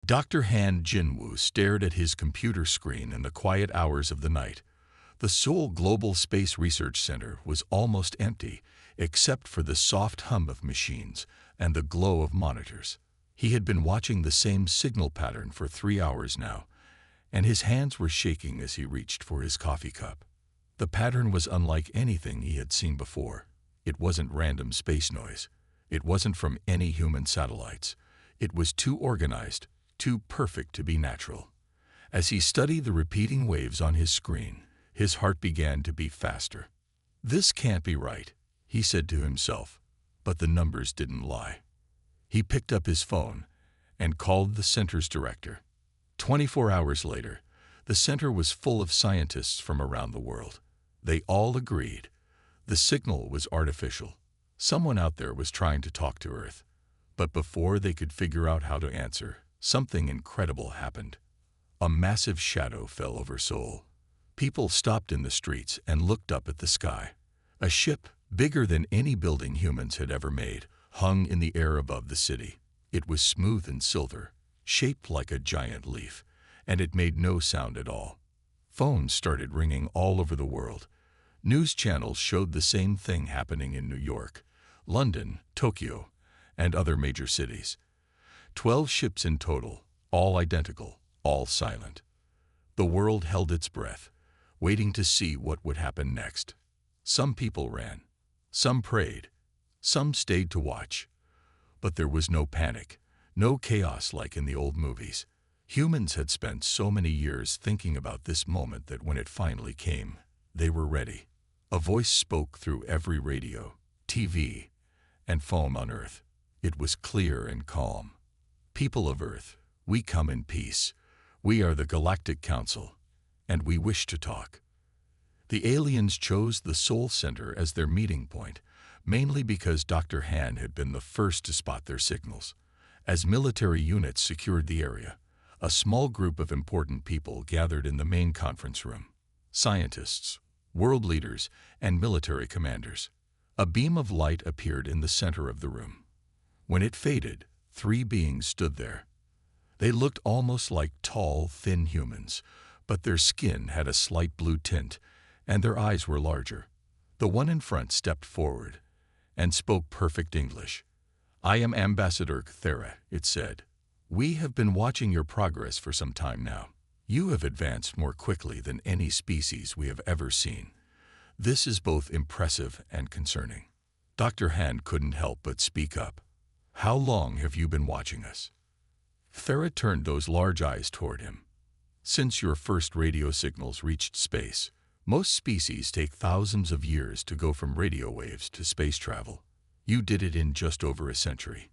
Dr. Han Jinwoo stared at his computer screen in the quiet hours of the night. The Seoul Global Space Research Center was almost empty, except for the soft hum of machines and the glow of monitors. He had been watching the same signal pattern for 3 hours now, and his hands were shaking as he reached for his coffee cup. The pattern was unlike anything he had seen before. It wasn't random space noise. It wasn't from any human satellites. It was too organized, too perfect to be natural. As he studied the repeating waves on his screen, his heart began to beat faster. "This can't be right," he said to himself, but the numbers didn't lie. He picked up his phone and called the center's director. 24 hours later, the center was full of scientists from around the world. They all agreed. The signal was artificial. Someone out there was trying to talk to Earth. But before they could figure out how to answer, something incredible happened. A massive shadow fell over Seoul. People stopped in the streets and looked up at the sky. A ship, bigger than any building humans had ever made, hung in the air above the city. It was smooth and silver, shaped like a giant leaf, and it made no sound at all. Phones started ringing all over the world. News channels showed the same thing happening in New York, London, Tokyo, and other major cities. 12 ships in total, all identical, all silent. The world held its breath, waiting to see what would happen next. Some people ran, some prayed, some stayed to watch. But there was no panic, no chaos like in the old movies. Humans had spent so many years thinking about this moment that when it finally came, they were ready. A voice spoke through every radio, TV, and phone on Earth. It was clear and calm. "People of Earth, we come in peace. We are the Galactic Council, and we wish to talk." The aliens chose the Seoul Center as their meeting point, mainly because Dr. Han had been the first to spot their signals. As military units secured the area, a small group of important people gathered in the main conference room. Scientists, world leaders, and military commanders. A beam of light appeared in the center of the room. When it faded, 3 beings stood there. They looked almost like tall, thin humans, but their skin had a slight blue tint, and their eyes were larger. The one in front stepped forward and spoke perfect English. "I am Ambassador Kthera," it said. "We have been watching your progress for some time now. You have advanced more quickly than any species we have ever seen. This is both impressive and concerning." Dr. Han couldn't help but speak up. "How long have you been watching us?" Kthera turned those large eyes toward him. "Since your first radio signals reached space. Most species take thousands of years to go from radio waves to space travel. You did it in just over a century.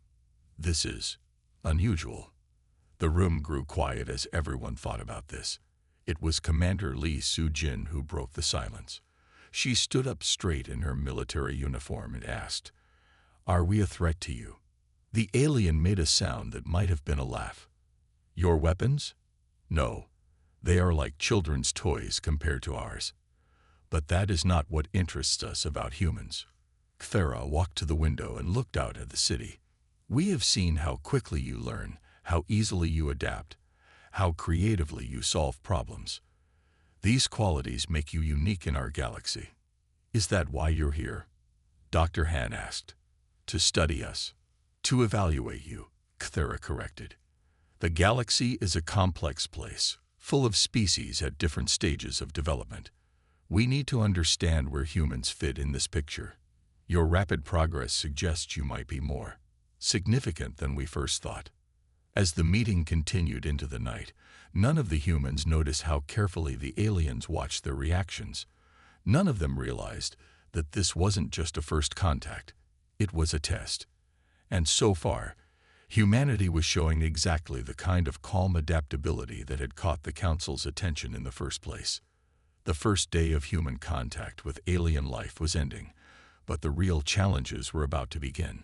This is unusual." The room grew quiet as everyone thought about this. It was Commander Lee Soo-jin who broke the silence. She stood up straight in her military uniform and asked, "Are we a threat to you?" The alien made a sound that might have been a laugh. "Your weapons? No, they are like children's toys compared to ours. But that is not what interests us about humans." Kthera walked to the window and looked out at the city. "We have seen how quickly you learn, how easily you adapt, how creatively you solve problems. These qualities make you unique in our galaxy. Is that why you're here?" Dr. Han asked. "To study us. To evaluate you," Kthera corrected. "The galaxy is a complex place, full of species at different stages of development. We need to understand where humans fit in this picture. Your rapid progress suggests you might be more significant than we first thought." As the meeting continued into the night, none of the humans noticed how carefully the aliens watched their reactions. None of them realized that this wasn't just a first contact, it was a test. And so far, humanity was showing exactly the kind of calm adaptability that had caught the Council's attention in the first place. The first day of human contact with alien life was ending, but the real challenges were about to begin.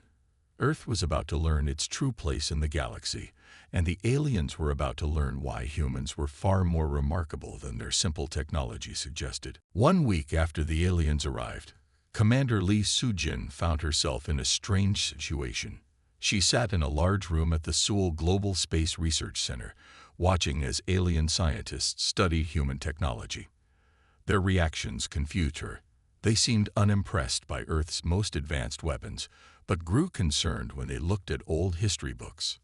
Earth was about to learn its true place in the galaxy, and the aliens were about to learn why humans were far more remarkable than their simple technology suggested. 1 week after the aliens arrived, Commander Lee Soo-jin found herself in a strange situation. She sat in a large room at the Seoul Global Space Research Center, watching as alien scientists studied human technology. Their reactions confused her. They seemed unimpressed by Earth's most advanced weapons, but grew concerned when they looked at old history books.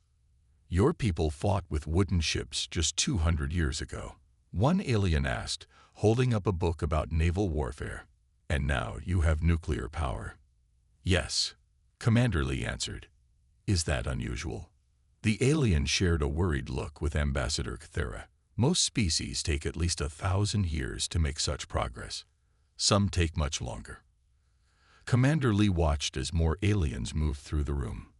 "Your people fought with wooden ships just 200 years ago," one alien asked, holding up a book about naval warfare. "And now you have nuclear power." "Yes," Commander Lee answered. "Is that unusual?" The alien shared a worried look with Ambassador Kthera. "Most species take at least 1,000 years to make such progress. Some take much longer." Commander Lee watched as more aliens moved through the room.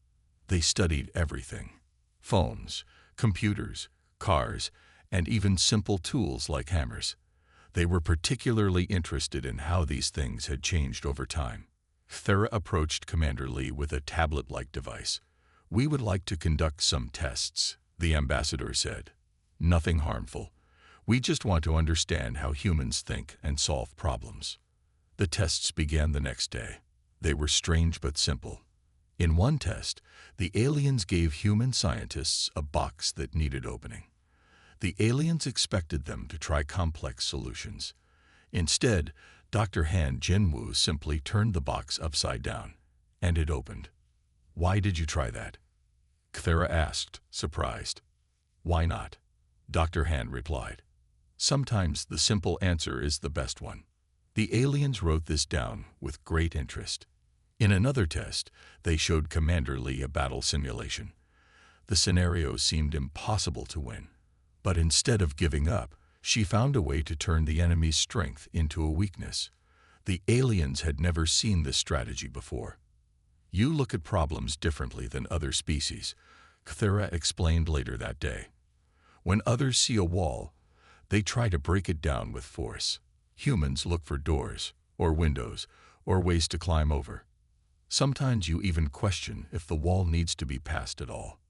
They studied everything: phones, computers, cars, and even simple tools like hammers. They were particularly interested in how these things had changed over time. Kthera approached Commander Lee with a tablet-like device. "We would like to conduct some tests," the ambassador said. "Nothing harmful. We just want to understand how humans think and solve problems." The tests began the next day. They were strange but simple. In one test, the aliens gave human scientists a box that needed opening. The aliens expected them to try complex solutions. Instead, Dr. Han Jinwoo simply turned the box upside down, and it opened. "Why did you try that?" Kthera asked, surprised. "Why not?" Dr. Han replied. "Sometimes the simple answer is the best one." The aliens wrote this down with great interest. In another test, they showed Commander Lee a battle simulation. The scenario seemed impossible to win. But instead of giving up, she found a way to turn the enemy's strength into a weakness. The aliens had never seen this strategy before. "You look at problems differently than other species," Kthera explained later that day. "When others see a wall, they try to break it down with force. Humans look for doors, or windows, or ways to climb over. Sometimes you even question if the wall needs to be passed at all."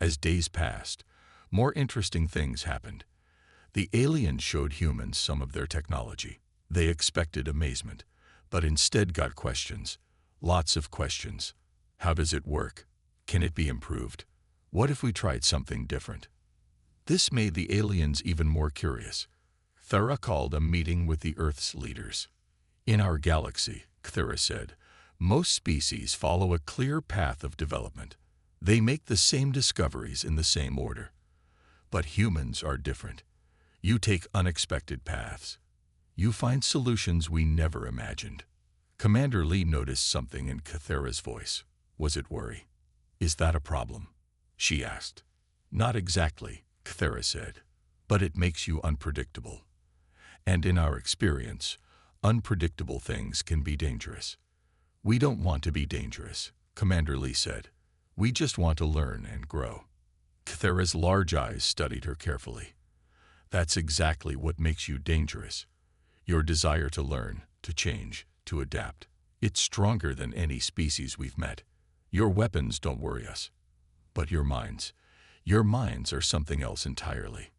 As days passed, more interesting things happened. The aliens showed humans some of their technology. They expected amazement, but instead got questions. Lots of questions. How does it work? Can it be improved? What if we tried something different? This made the aliens even more curious. Kthera called a meeting with the Earth's leaders. "In our galaxy," Kthera said, "most species follow a clear path of development. They make the same discoveries in the same order. But humans are different. You take unexpected paths. You find solutions we never imagined." Commander Lee noticed something in Kthera's voice. Was it worry? "Is that a problem?" she asked. "Not exactly," Kthera said, "but it makes you unpredictable. And in our experience, unpredictable things can be dangerous." "We don't want to be dangerous," Commander Lee said. "We just want to learn and grow." Kthera's large eyes studied her carefully. "That's exactly what makes you dangerous. Your desire to learn, to change, to adapt. It's stronger than any species we've met. Your weapons don't worry us. But your minds are something else entirely."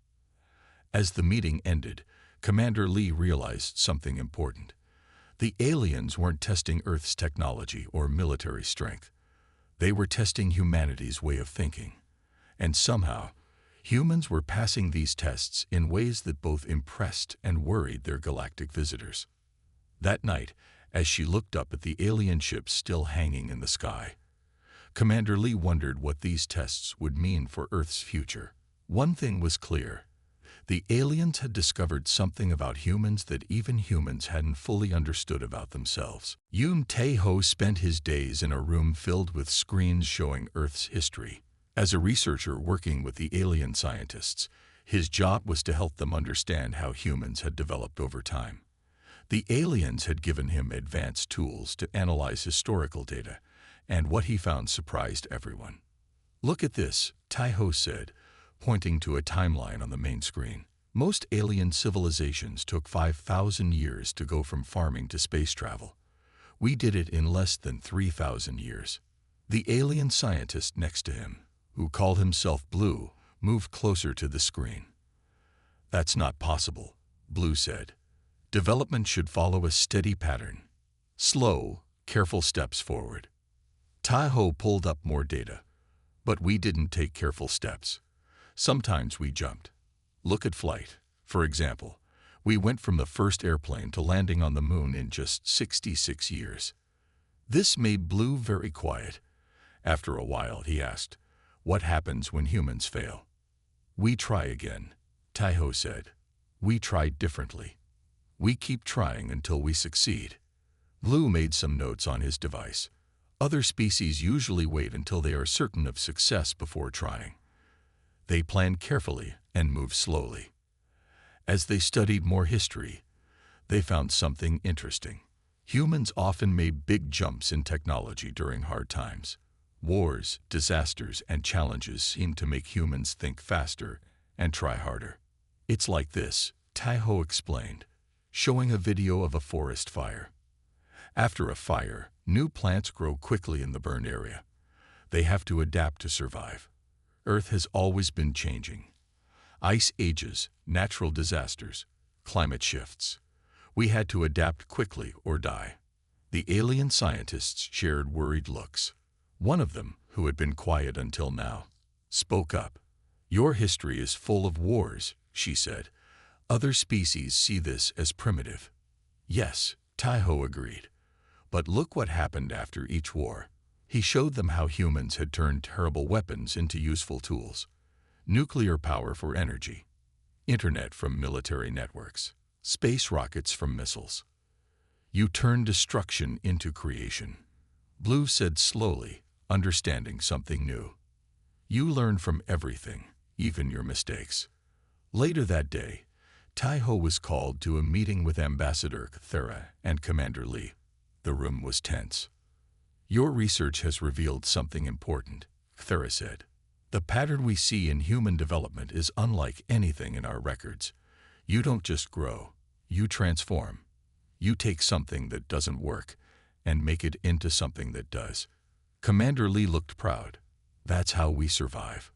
As the meeting ended, Commander Lee realized something important. The aliens weren't testing Earth's technology or military strength. They were testing humanity's way of thinking. And somehow, humans were passing these tests in ways that both impressed and worried their galactic visitors. That night, as she looked up at the alien ships still hanging in the sky, Commander Lee wondered what these tests would mean for Earth's future. One thing was clear. The aliens had discovered something about humans that even humans hadn't fully understood about themselves. Yoon Tae-ho spent his days in a room filled with screens showing Earth's history. As a researcher working with the alien scientists, his job was to help them understand how humans had developed over time. The aliens had given him advanced tools to analyze historical data, and what he found surprised everyone. "Look at this," Tae-ho said, pointing to a timeline on the main screen. "Most alien civilizations took 5,000 years to go from farming to space travel. We did it in less than 3,000 years." The alien scientist next to him, who called himself Blue, moved closer to the screen. "That's not possible," Blue said. "Development should follow a steady pattern. Slow, careful steps forward." Taiho pulled up more data, but we didn't take careful steps. Sometimes we jumped. Look at flight. For example, we went from the first airplane to landing on the moon in just 66 years. This made Blue very quiet. After a while, he asked, "What happens when humans fail?" "We try again," Taiho said. "We try differently. We keep trying until we succeed." Blue made some notes on his device. Other species usually wait until they are certain of success before trying. They plan carefully and move slowly. As they studied more history, they found something interesting. Humans often made big jumps in technology during hard times. Wars, disasters, and challenges seem to make humans think faster and try harder. "It's like this," Taiho explained, showing a video of a forest fire. After a fire, new plants grow quickly in the burned area. They have to adapt to survive. Earth has always been changing. Ice ages, natural disasters, climate shifts. We had to adapt quickly or die. The alien scientists shared worried looks. One of them, who had been quiet until now, spoke up. "Your history is full of wars," she said. "Other species see this as primitive." "Yes," Taiho agreed. "But look what happened after each war." He showed them how humans had turned terrible weapons into useful tools. Nuclear power for energy, internet from military networks, space rockets from missiles. "You turn destruction into creation," Blue said slowly, understanding something new. "You learn from everything, even your mistakes." Later that day, Taiho was called to a meeting with Ambassador Thera and Commander Lee. The room was tense. "Your research has revealed something important," Thera said. "The pattern we see in human development is unlike anything in our records. You don't just grow, you transform. You take something that doesn't work and make it into something that does." Commander Lee looked proud. "That's how we survive."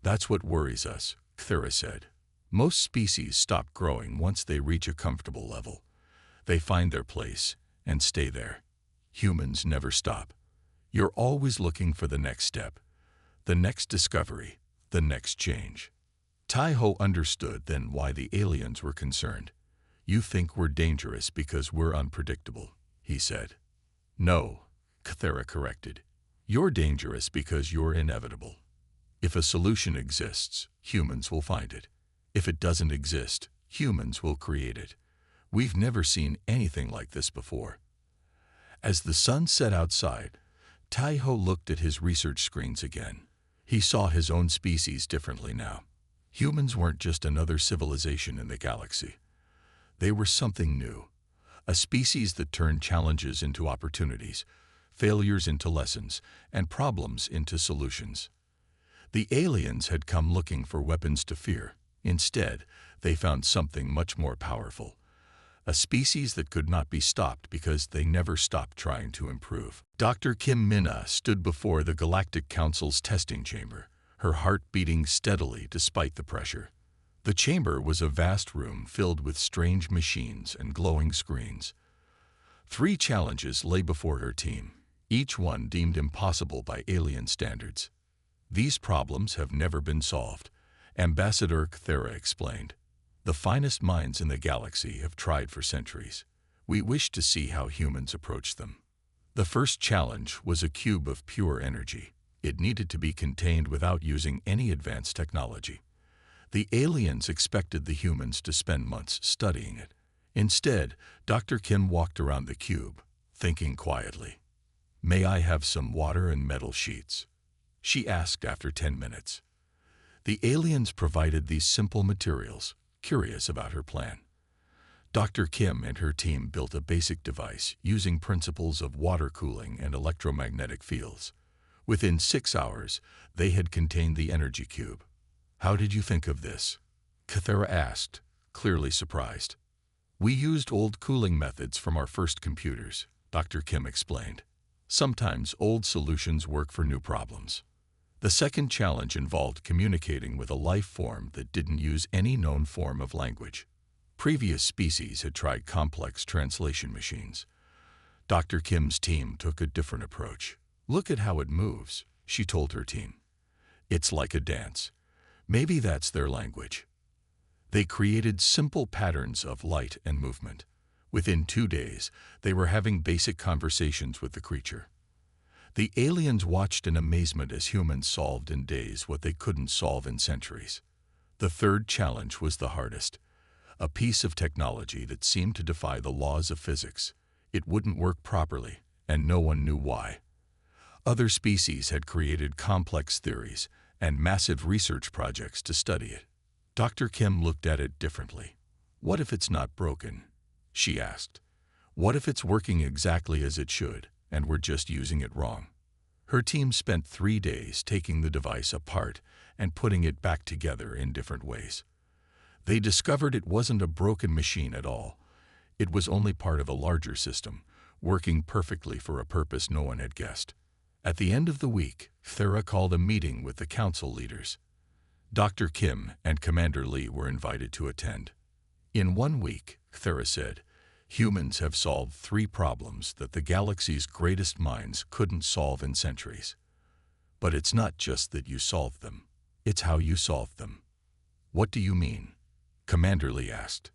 "That's what worries us," Thera said. "Most species stop growing once they reach a comfortable level. They find their place and stay there. Humans never stop. You're always looking for the next step, the next discovery, the next change." Taiho understood then why the aliens were concerned. "You think we're dangerous because we're unpredictable," he said. "No," Thera corrected. "You're dangerous because you're inevitable. If a solution exists, humans will find it. If it doesn't exist, humans will create it. We've never seen anything like this before." As the sun set outside, Taiho looked at his research screens again. He saw his own species differently now. Humans weren't just another civilization in the galaxy. They were something new, a species that turned challenges into opportunities, failures into lessons, and problems into solutions. The aliens had come looking for weapons to fear. Instead, they found something much more powerful. A species that could not be stopped because they never stopped trying to improve. Dr. Kim Minna stood before the Galactic Council's testing chamber, her heart beating steadily despite the pressure. The chamber was a vast room filled with strange machines and glowing screens. 3 challenges lay before her team, each one deemed impossible by alien standards. "These problems have never been solved," Ambassador Thera explained. "The finest minds in the galaxy have tried for centuries. We wish to see how humans approach them." The first challenge was a cube of pure energy. It needed to be contained without using any advanced technology. The aliens expected the humans to spend months studying it. Instead, Dr. Kim walked around the cube, thinking quietly. "May I have some water and metal sheets?" she asked after 10 minutes. The aliens provided these simple materials, curious about her plan. Dr. Kim and her team built a basic device using principles of water cooling and electromagnetic fields. Within 6 hours, they had contained the energy cube. "How did you think of this?" Thera asked, clearly surprised. "We used old cooling methods from our first computers," Dr. Kim explained. "Sometimes old solutions work for new problems." The second challenge involved communicating with a life form that didn't use any known form of language. Previous species had tried complex translation machines. Dr. Kim's team took a different approach. Look at how it moves, she told her team. It's like a dance. Maybe that's their language. They created simple patterns of light and movement. Within 2 days, they were having basic conversations with the creature. The aliens watched in amazement as humans solved in days what they couldn't solve in centuries. The third challenge was the hardest. A piece of technology that seemed to defy the laws of physics. It wouldn't work properly, and no one knew why. Other species had created complex theories and massive research projects to study it. Dr. Kim looked at it differently. What if it's not broken? She asked. What if it's working exactly as it should, and we're just using it wrong? Her team spent 3 days taking the device apart and putting it back together in different ways. They discovered it wasn't a broken machine at all. It was only part of a larger system, working perfectly for a purpose no one had guessed. At the end of the week, Thera called a meeting with the council leaders. Dr. Kim and Commander Lee were invited to attend. In 1 week, Thera said, humans have solved 3 problems that the galaxy's greatest minds couldn't solve in centuries. But it's not just that you solved them, it's how you solved them. What do you mean? Commander Lee asked.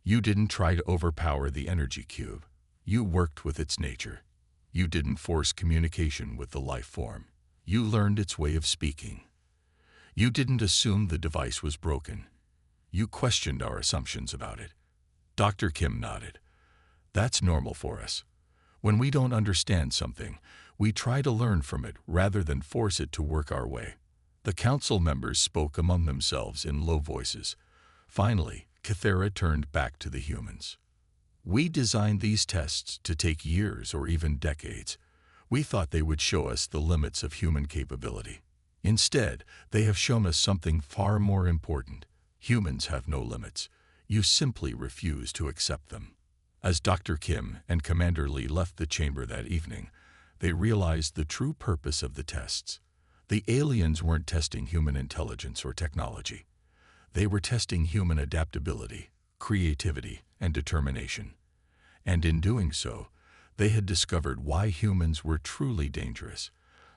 You didn't try to overpower the energy cube. You worked with its nature. You didn't force communication with the life form. You learned its way of speaking. You didn't assume the device was broken. You questioned our assumptions about it. Dr. Kim nodded. That's normal for us. When we don't understand something, we try to learn from it rather than force it to work our way. The council members spoke among themselves in low voices. Finally, Thera turned back to the humans. We designed these tests to take years or even decades. We thought they would show us the limits of human capability. Instead, they have shown us something far more important. Humans have no limits. You simply refuse to accept them. As Dr. Kim and Commander Lee left the chamber that evening, they realized the true purpose of the tests. The aliens weren't testing human intelligence or technology. They were testing human adaptability, creativity, and determination. And in doing so, they had discovered why humans were truly dangerous,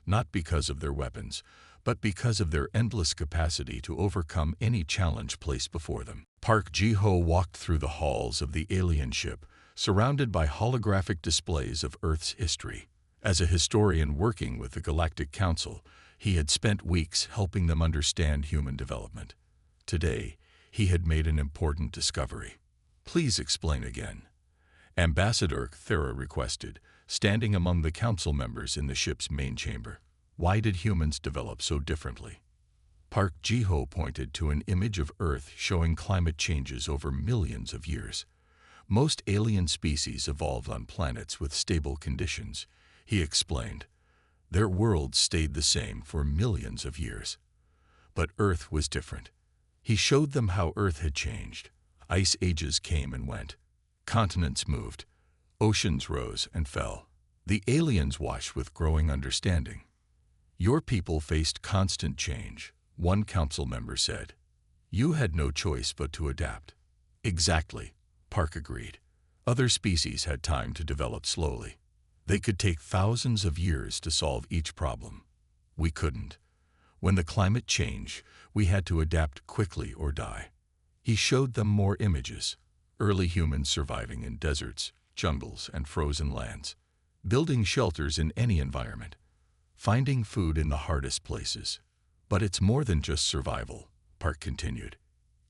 not because of their weapons, but because of their endless capacity to overcome any challenge placed before them. Park Ji-ho walked through the halls of the alien ship, surrounded by holographic displays of Earth's history. As a historian working with the Galactic Council, he had spent weeks helping them understand human development. Today, he had made an important discovery. Please explain again. Ambassador Thera requested, standing among the council members in the ship's main chamber. Why did humans develop so differently? Park Ji-ho pointed to an image of Earth showing climate changes over millions of years. Most alien species evolved on planets with stable conditions, he explained. Their worlds stayed the same for millions of years. But Earth was different. He showed them how Earth had changed. Ice ages came and went. Continents moved. Oceans rose and fell. The aliens watched with growing understanding. Your people faced constant change, one council member said. You had no choice but to adapt. Exactly, Park agreed. Other species had time to develop slowly. They could take thousands of years to solve each problem. We couldn't. When the climate changed, we had to adapt quickly or die. He showed them more images. Early humans surviving in deserts, jungles, and frozen lands. Building shelters in any environment. Finding food in the hardest places. But it's more than just survival, Park continued.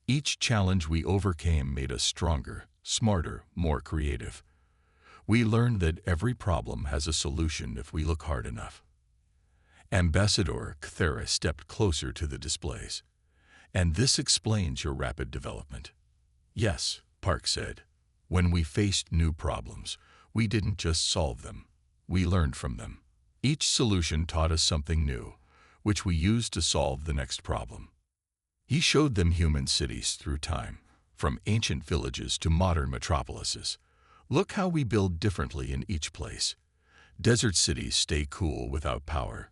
Each challenge we overcame made us stronger, smarter, more creative. We learned that every problem has a solution if we look hard enough. Ambassador Thera stepped closer to the displays. And this explains your rapid development. Yes, Park said. When we faced new problems, we didn't just solve them. We learned from them. Each solution taught us something new, which we used to solve the next problem. He showed them human cities through time, from ancient villages to modern metropolises. Look how we build differently in each place. Desert cities stay cool without power.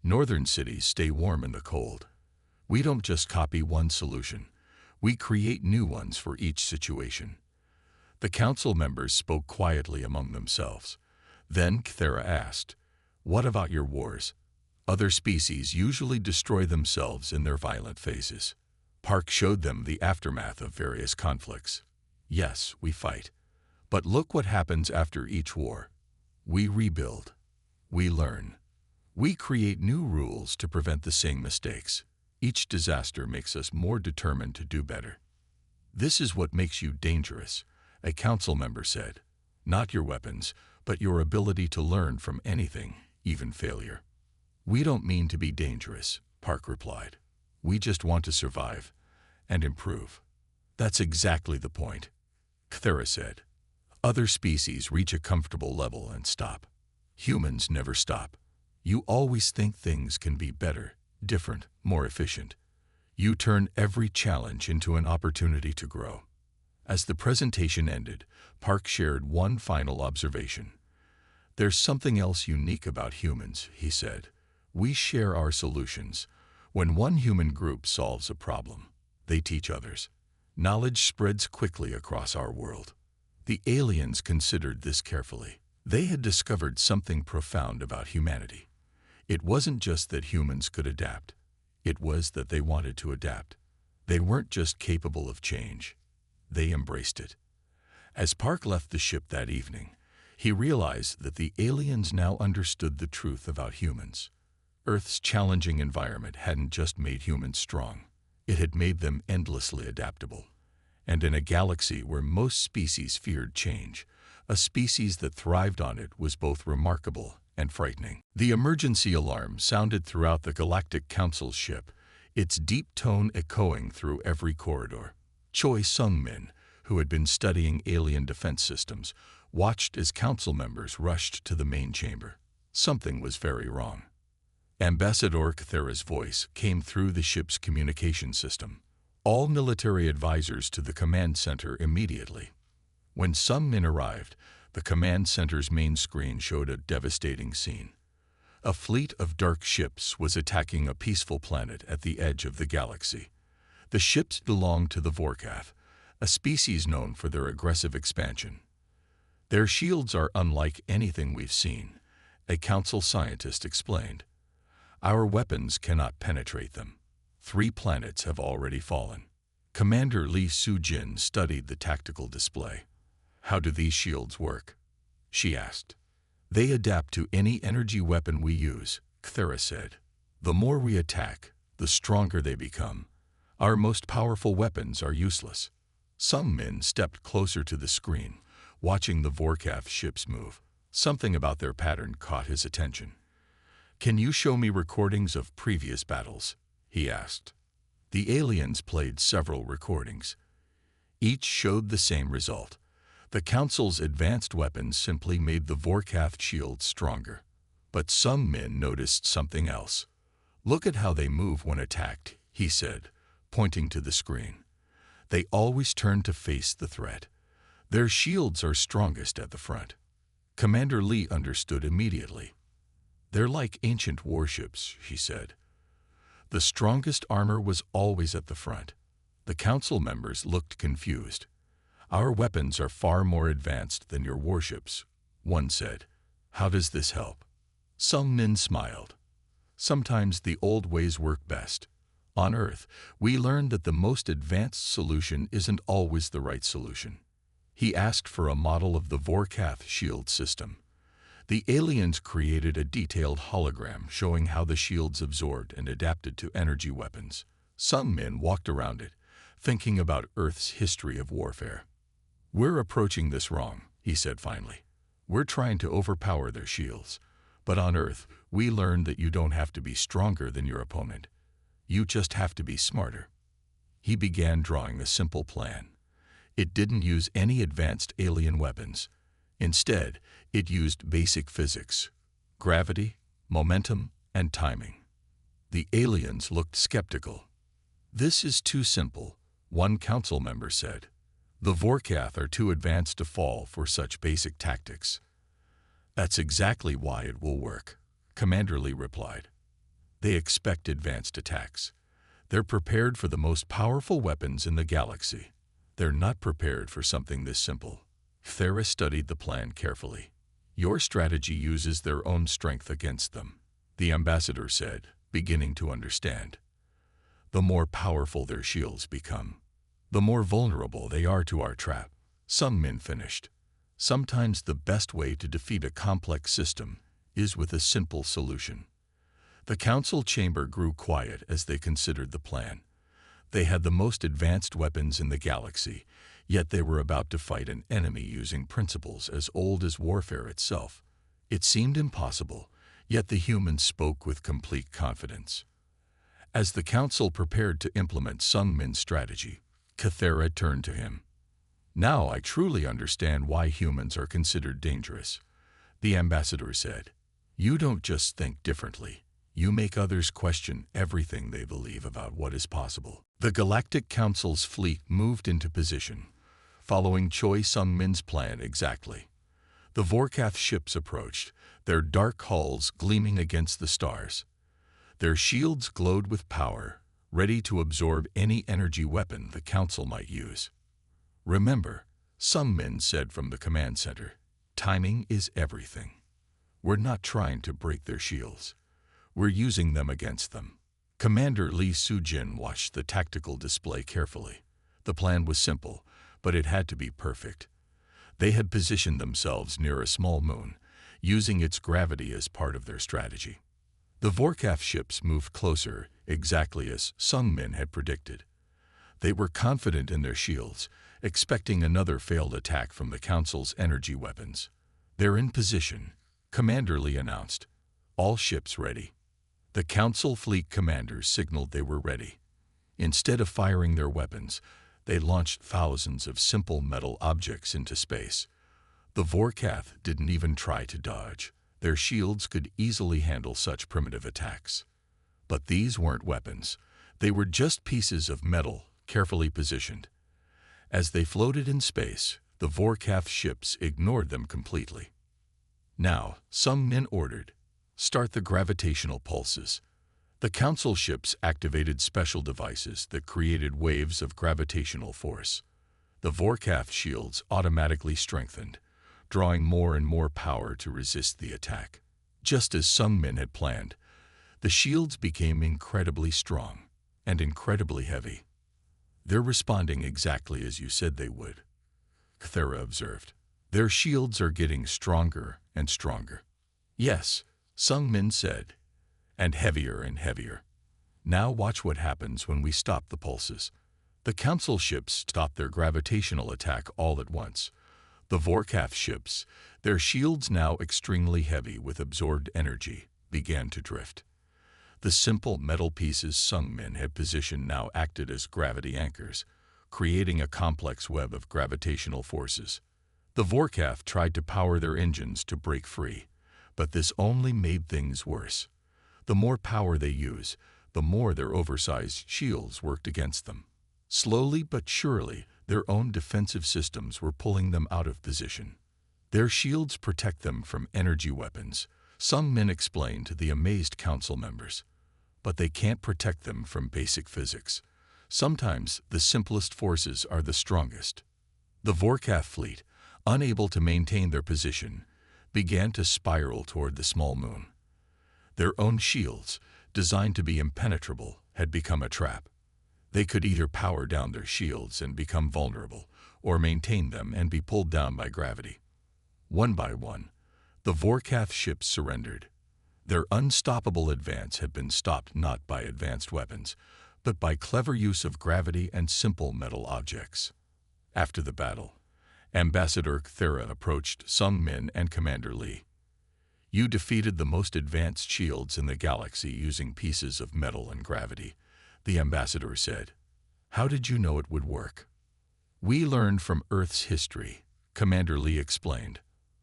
Northern cities stay warm in the cold. We don't just copy one solution. We create new ones for each situation. The council members spoke quietly among themselves. Then Thera asked, What about your wars? Other species usually destroy themselves in their violent phases. Park showed them the aftermath of various conflicts. Yes, we fight. But look what happens after each war. We rebuild. We learn. We create new rules to prevent the same mistakes. Each disaster makes us more determined to do better. This is what makes you dangerous, a council member said. Not your weapons, but your ability to learn from anything, even failure. We don't mean to be dangerous, Park replied. We just want to survive and improve. That's exactly the point, Cthera said. Other species reach a comfortable level and stop. Humans never stop. You always think things can be better, different, more efficient. You turn every challenge into an opportunity to grow. As the presentation ended, Park shared one final observation. There's something else unique about humans, he said. We share our solutions. When one human group solves a problem, they teach others. Knowledge spreads quickly across our world. The aliens considered this carefully. They had discovered something profound about humanity. It wasn't just that humans could adapt. It was that they wanted to adapt. They weren't just capable of change. They embraced it. As Park left the ship that evening, he realized that the aliens now understood the truth about humans. Earth's challenging environment hadn't just made humans strong. It had made them endlessly adaptable. And in a galaxy where most species feared change, a species that thrived on it was both remarkable and frightening. The emergency alarm sounded throughout the Galactic Council's ship, its deep tone echoing through every corridor. Choi Sung-min, who had been studying alien defense systems, watched as council members rushed to the main chamber. Something was very wrong. Ambassador Cthera's voice came through the ship's communication system. All military advisors to the command center immediately. When Sung-min arrived, the command center's main screen showed a devastating scene. A fleet of dark ships was attacking a peaceful planet at the edge of the galaxy. The ships belonged to the Vorkath, a species known for their aggressive expansion. Their shields are unlike anything we've seen, a council scientist explained. Our weapons cannot penetrate them. 3 planets have already fallen. Commander Lee Soo-jin studied the tactical display. How do these shields work? She asked. They adapt to any energy weapon we use, Cthera said. The more we attack, the stronger they become. Our most powerful weapons are useless. Sung-min stepped closer to the screen, watching the Vorkath ships move. Something about their pattern caught his attention. Can you show me recordings of previous battles? He asked. The aliens played several recordings. Each showed the same result. The Council's advanced weapons simply made the Vorkath shields stronger. But Sung-min noticed something else. Look at how they move when attacked, he said, pointing to the screen. They always turn to face the threat. Their shields are strongest at the front. Commander Lee understood immediately. They're like ancient warships, he said. The strongest armor was always at the front. The council members looked confused. Our weapons are far more advanced than your warships, one said. How does this help? Sung-min smiled. Sometimes the old ways work best. On Earth, we learned that the most advanced solution isn't always the right solution. He asked for a model of the Vorkath shield system. The aliens created a detailed hologram showing how the shields absorbed and adapted to energy weapons. Sung-min walked around it, thinking about Earth's history of warfare. We're approaching this wrong, he said finally. We're trying to overpower their shields. But on Earth, we learned that you don't have to be stronger than your opponent. You just have to be smarter. He began drawing a simple plan. It didn't use any advanced alien weapons. Instead, it used basic physics, gravity, momentum, and timing. The aliens looked skeptical. This is too simple, one council member said. The Vorkath are too advanced to fall for such basic tactics. That's exactly why it will work, Commander Lee replied. They expect advanced attacks. They're prepared for the most powerful weapons in the galaxy. They're not prepared for something this simple. Cthera studied the plan carefully. Your strategy uses their own strength against them, the ambassador said, beginning to understand. The more powerful their shields become, the more vulnerable they are to our trap. Sung Min finished. Sometimes the best way to defeat a complex system is with a simple solution. The council chamber grew quiet as they considered the plan. They had the most advanced weapons in the galaxy, yet they were about to fight an enemy using principles as old as warfare itself. It seemed impossible, yet the humans spoke with complete confidence. As the council prepared to implement Sung Min's strategy, Cathera turned to him. Now I truly understand why humans are considered dangerous, the ambassador said. You don't just think differently. You make others question everything they believe about what is possible. The Galactic Council's fleet moved into position, following Choi Sung-min's plan exactly. The Vorkath ships approached, their dark hulls gleaming against the stars. Their shields glowed with power, ready to absorb any energy weapon the Council might use. Remember, Sung-min said from the command center, timing is everything. We're not trying to break their shields. We're using them against them. Commander Lee Soo-jin watched the tactical display carefully. The plan was simple, but it had to be perfect. They had positioned themselves near a small moon, using its gravity as part of their strategy. The Vorkath ships moved closer, exactly as Sung-min had predicted. They were confident in their shields, expecting another failed attack from the Council's energy weapons. They're in position, Commander Lee announced. All ships ready. The Council fleet commanders signaled they were ready. Instead of firing their weapons, they launched thousands of simple metal objects into space. The Vorkath didn't even try to dodge. Their shields could easily handle such primitive attacks. But these weren't weapons. They were just pieces of metal, carefully positioned. As they floated in space, the Vorkath ships ignored them completely. Now, Sung-min ordered, start the gravitational pulses. The Council ships activated special devices that created waves of gravitational force. The Vorkath shields automatically strengthened, drawing more and more power to resist the attack. Just as Sung-min had planned, the shields became incredibly strong and incredibly heavy. They're responding exactly as you said they would, Cathera observed. Their shields are getting stronger and stronger. Yes, Sung-min said, and heavier. Now watch what happens when we stop the pulses. The Council ships stopped their gravitational attack all at once. The Vorkath ships, their shields now extremely heavy with absorbed energy, began to drift. The simple metal pieces Sung-min had positioned now acted as gravity anchors, creating a complex web of gravitational forces. The Vorkath tried to power their engines to break free, but this only made things worse. The more power they use, the more their oversized shields worked against them. Slowly but surely, their own defensive systems were pulling them out of position. Their shields protect them from energy weapons, Sung-min explained to the amazed council members. But they can't protect them from basic physics. Sometimes the simplest forces are the strongest. The Vorkath fleet, unable to maintain their position, began to spiral toward the small moon. Their own shields, designed to be impenetrable, had become a trap. They could either power down their shields and become vulnerable, or maintain them and be pulled down by gravity. One by one, the Vorkath ships surrendered. Their unstoppable advance had been stopped not by advanced weapons, but by clever use of gravity and simple metal objects. After the battle, Ambassador Cathera approached Sung-min and Commander Lee. You defeated the most advanced shields in the galaxy using pieces of metal and gravity, the ambassador said. How did you know it would work? We learned from Earth's history, Commander Lee explained.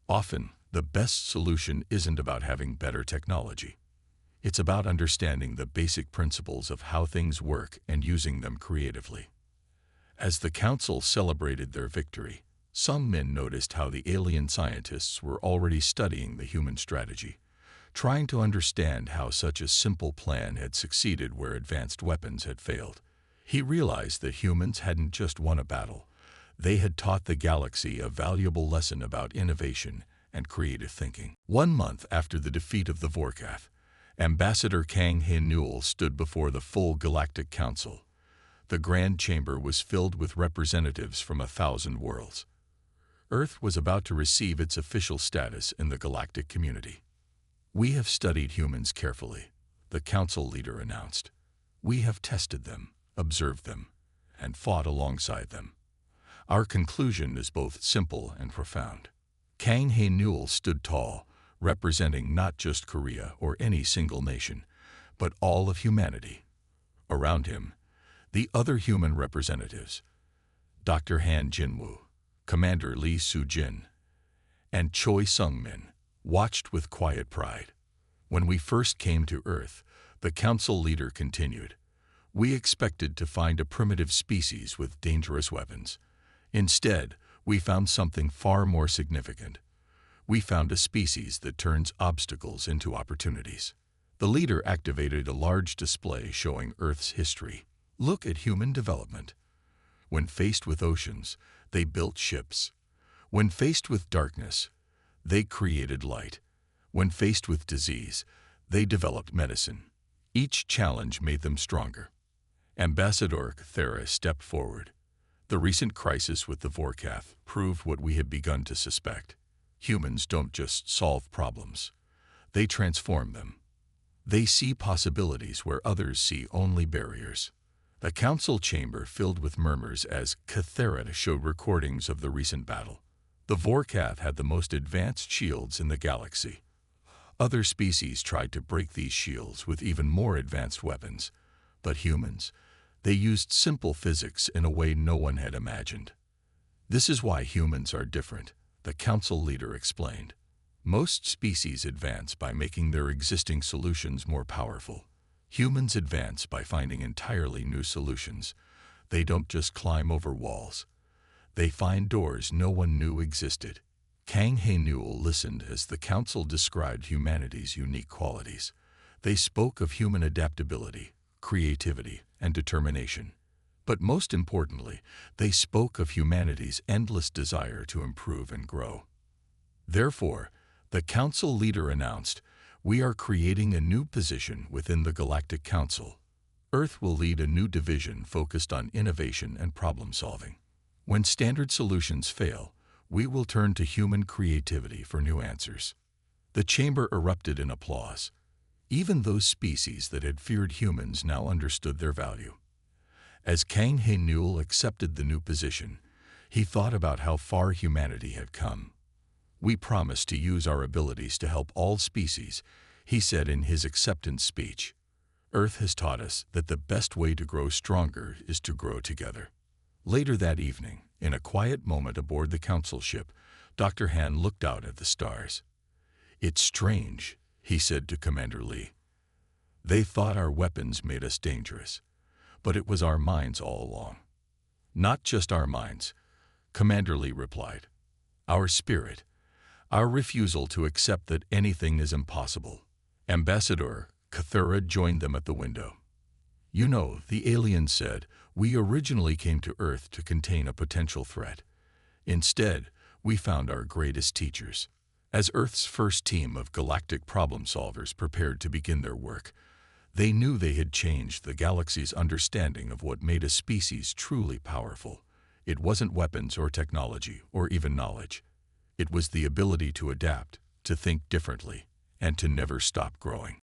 Often, the best solution isn't about having better technology. It's about understanding the basic principles of how things work and using them creatively. As the Council celebrated their victory, Sung-min noticed how the alien scientists were already studying the human strategy, trying to understand how such a simple plan had succeeded where advanced weapons had failed. He realized that humans hadn't just won a battle. They had taught the galaxy a valuable lesson about innovation and creative thinking. 1 month after the defeat of the Vorkath, Ambassador Kang Hae-Newell stood before the full Galactic Council. The Grand Chamber was filled with representatives from 1,000 worlds. Earth was about to receive its official status in the galactic community. "We have studied humans carefully," the council leader announced. "We have tested them, observed them, and fought alongside them. Our conclusion is both simple and profound." Kang Hae-Newell stood tall, representing not just Korea or any single nation, but all of humanity. Around him, the other human representatives, Dr. Han Jinwoo, Commander Lee Soo-jin, and Choi Sung-min, watched with quiet pride. "When we first came to Earth," the council leader continued, "we expected to find a primitive species with dangerous weapons. Instead, we found something far more significant. We found a species that turns obstacles into opportunities." The leader activated a large display showing Earth's history. "Look at human development. When faced with oceans, they built ships. When faced with darkness, they created light. When faced with disease, they developed medicine. Each challenge made them stronger." Ambassador Cathera stepped forward. "The recent crisis with the Vorkath proved what we had begun to suspect. Humans don't just solve problems. They transform them. They see possibilities where others see only barriers." The council chamber filled with murmurs as Cathera showed recordings of the recent battle. The Vorkath had the most advanced shields in the galaxy. Other species tried to break these shields with even more advanced weapons, but humans, they used simple physics in a way no one had imagined. "This is why humans are different," the council leader explained. "Most species advance by making their existing solutions more powerful. Humans advance by finding entirely new solutions. They don't just climb over walls. They find doors no one knew existed." Kang Hae-Newell listened as the council described humanity's unique qualities. They spoke of human adaptability, creativity, and determination. But most importantly, they spoke of humanity's endless desire to improve and grow. Therefore, the council leader announced, "We are creating a new position within the Galactic Council. Earth will lead a new division focused on innovation and problem-solving. When standard solutions fail, we will turn to human creativity for new answers." The chamber erupted in applause. Even those species that had feared humans now understood their value. As Kang Hae-Newell accepted the new position, he thought about how far humanity had come. "We promise to use our abilities to help all species," he said in his acceptance speech. "Earth has taught us that the best way to grow stronger is to grow together." Later that evening, in a quiet moment aboard the council ship, Dr. Han looked out at the stars. "It's strange," he said to Commander Lee. "They thought our weapons made us dangerous, but it was our minds all along." "Not just our minds," Commander Lee replied. "Our spirit, our refusal to accept that anything is impossible." Ambassador Cathera joined them at the window. "You know," the alien said, "we originally came to Earth to contain a potential threat. Instead, we found our greatest teachers." As Earth's first team of galactic problem solvers prepared to begin their work, they knew they had changed the galaxy's understanding of what made a species truly powerful. It wasn't weapons or technology or even knowledge. It was the ability to adapt, to think differently, and to never stop growing.